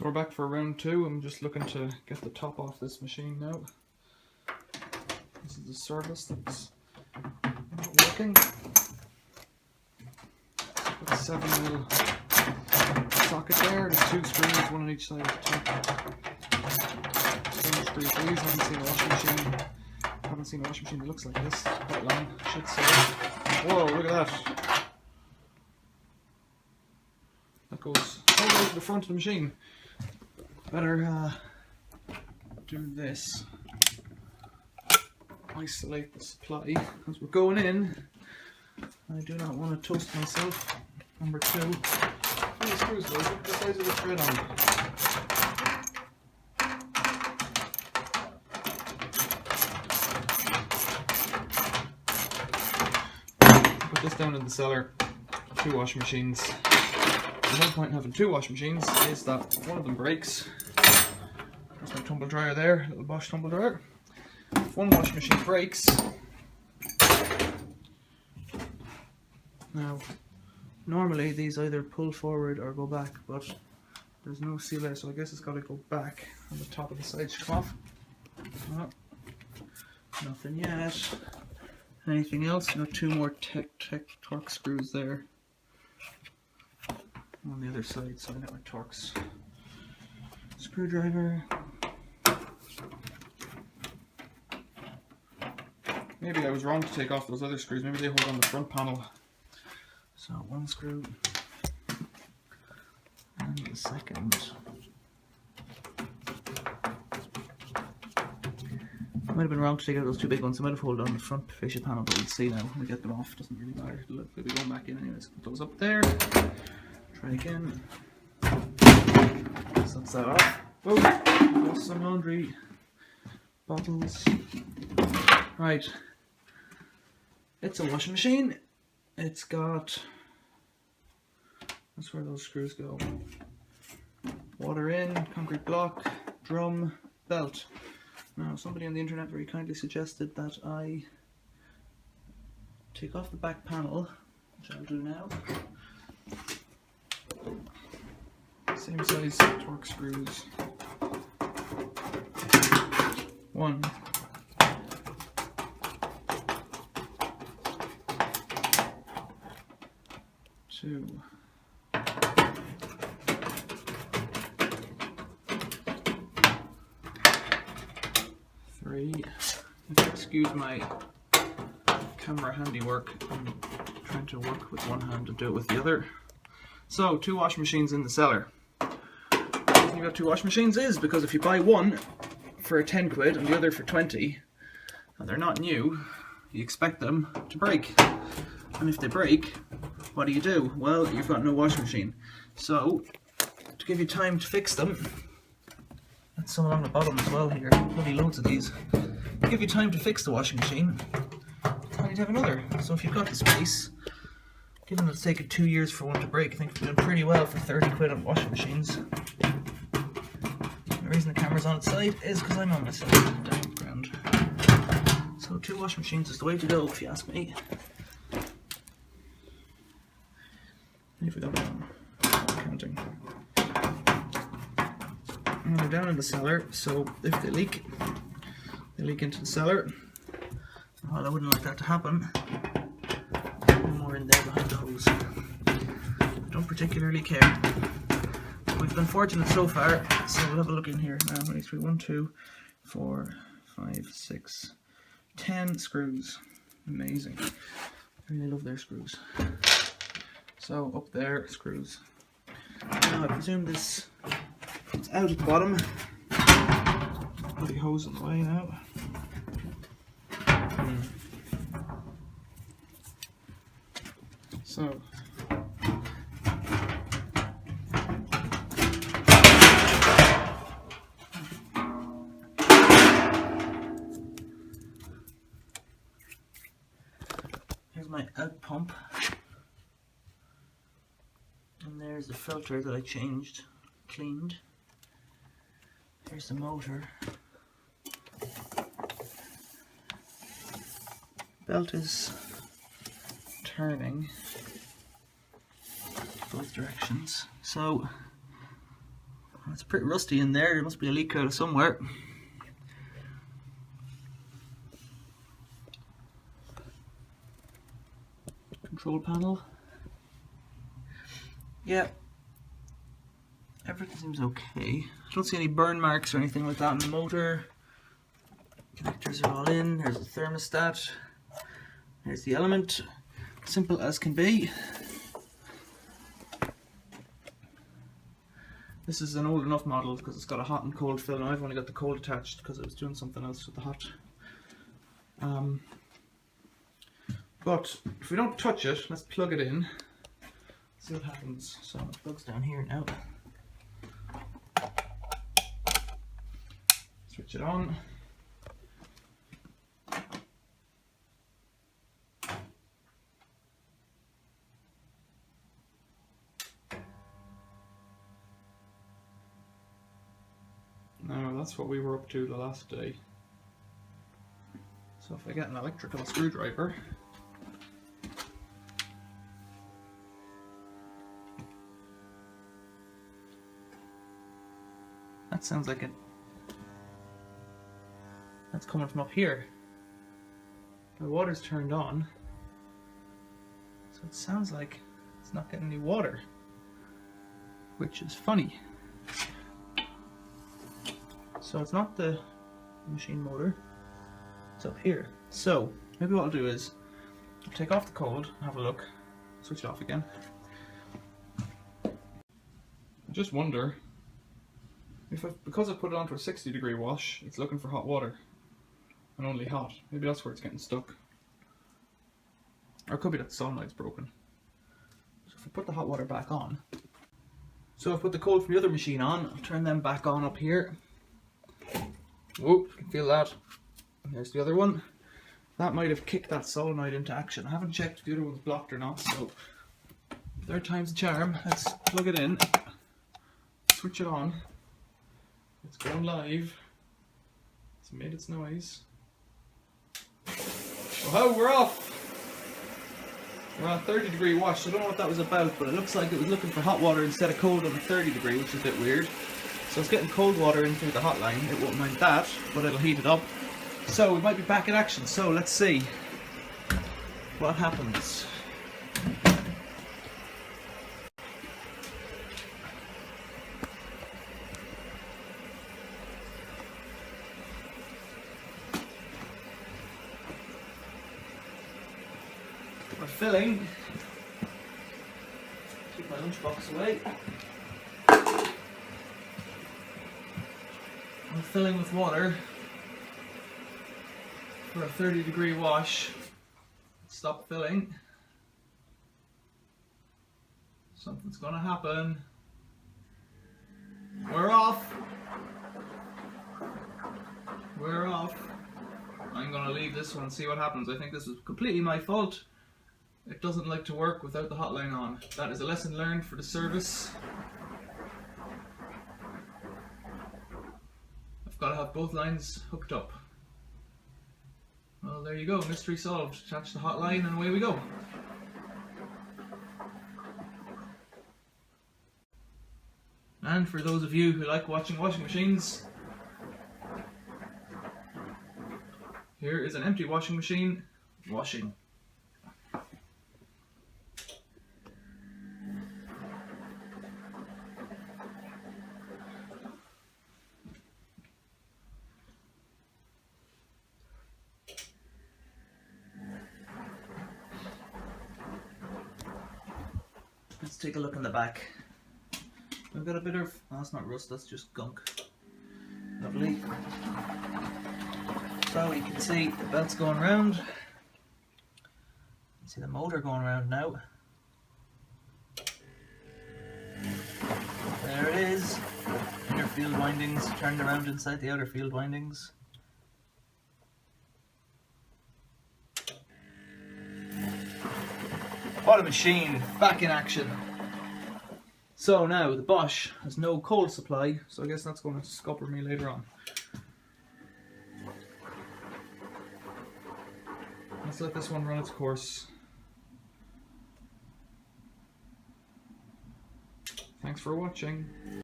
So we're back for round 2. I'm just looking to get the top off this machine now. This is the service that's not working. Got a 7mm socket there. There's 2 screws, one on each side of the top. Don't screw these. Haven't seen a washing machine. Haven't seen a washing machine that looks like this. Quite long, I should say. Whoa, look at that. That goes all the way to the front of the machine. Better do this. Isolate the supply as we're going in. I do not want to toast myself. Number 2. How many screws though? Look at the size of the thread on it. Put this down in the cellar. 2 washing machines. The whole point in having 2 washing machines is that one of them breaks. There's my tumble dryer there, little Bosch tumble dryer. If one washing machine breaks, now normally these either pull forward or go back, but there's no seal there, so I guess it's got to go back on the top of the side should come off. Oh, nothing yet. Anything else? Got 2 more Torx screws there on the other side, so I got my Torx screwdriver. Maybe I was wrong to take off those other screws. Maybe they hold on the front panel. So 1 screw and the second. I might have been wrong to take out those 2 big ones. I might have held on the front fascia panel, but we'll see now when we get them off. Doesn't really matter. They'll be going back in anyways. Put those up there. Try again. So that's that off. Oh, got some laundry bottles. Right. It's a washing machine. It's got, that's where those screws go. Water in, concrete block, drum, belt. Now somebody on the internet very kindly suggested that I take off the back panel, which I'll do now. Same size Torx screws. 1. 2. 3. Excuse my camera handiwork. I'm trying to work with one hand and do it with the other. So 2 washing machines in the cellar. The reason you got 2 washing machines is because if you buy one for 10 quid and the other for 20, and they're not new, you expect them to break. And if they break, what do? Well, you've got no washing machine. So, to give you time to fix them, that's some along the bottom as well here, bloody loads of these. To give you time to fix the washing machine, I need to have another. So if you've got the space, given it's taken 2 years for one to break, I think we're doing pretty well for 30 quid on washing machines. The reason the camera's on its side is because I'm on my side, down the ground. So 2 washing machines is the way to go if you ask me. If we got one, counting. And they're down in the cellar, so if they leak into the cellar. Well, I wouldn't like that to happen. One more in there behind the hose. I don't particularly care. We've been fortunate so far, so we'll have a look in here now. 23, 1, 2, 4, 5, 6, 10 screws. Amazing. I really love their screws. So up there, screws. Now I presume this is out at the bottom. Bloody hose in the way now. So here's my out pump. And there's the filter that I cleaned. Here's the motor. Belt is turning both directions. So It's pretty rusty in there. There must be a leak out of somewhere. Control panel. Yeah, everything seems okay. I don't see any burn marks or anything like that on the motor. Connectors are all in. There's the thermostat. There's the element. Simple as can be. This is an old enough model because it's got a hot and cold fill, and I've only got the cold attached because I was doing something else with the hot. But if we don't touch it, let's plug it in. See what happens. So it plugs down here now. Switch it on. Now that's what we were up to the last day. So if I get an electrical screwdriver, that sounds like it. That's coming from up here. The water's turned on, so it sounds like it's not getting any water, which is funny. So it's not the machine motor, it's up here. So maybe what I'll do is I'll take off the cold, have a look, switch it off again. I just wonder if because I put it onto a 60-degree wash, it's looking for hot water and only hot. Maybe that's where it's getting stuck. Or it could be that the solenoid's broken. So if I put the hot water back on, so I've put the cold from the other machine on, I'll turn them back on up here. Whoop, you can feel that. There's the other one. That might have kicked that solenoid into action. I haven't checked if the other one's blocked or not, so third time's the charm. Let's plug it in, switch it on. It's going live. It's made its noise. Oh, we're off! We're on a 30-degree wash, so I don't know what that was about, but it looks like it was looking for hot water instead of cold on a 30-degree, which is a bit weird. So it's getting cold water in through the hotline. It won't mind that, but it'll heat it up. So we might be back in action, so let's see what happens. We're filling. Keep my lunchbox away. I'm filling with water for a 30-degree wash. Stop filling. Something's gonna happen. We're off. We're off. I'm gonna leave this one and see what happens. I think this is completely my fault. It doesn't like to work without the hotline on. That is a lesson learned for the service. Gotta have both lines hooked up. Well, there you go, mystery solved. Attach the hotline and away we go. And for those of you who like watching washing machines, here is an empty washing machine washing. Let's take a look in the back. We've got a bit of, oh, that's not rust, that's just gunk. Lovely. So you can see the belt's going round. You can see the motor going round now. There it is. Inner field windings turned around inside the outer field windings. What a machine, back in action. So now the Bosch has no cold supply, so I guess that's going to scupper me later on. Let's let this one run its course. Thanks for watching.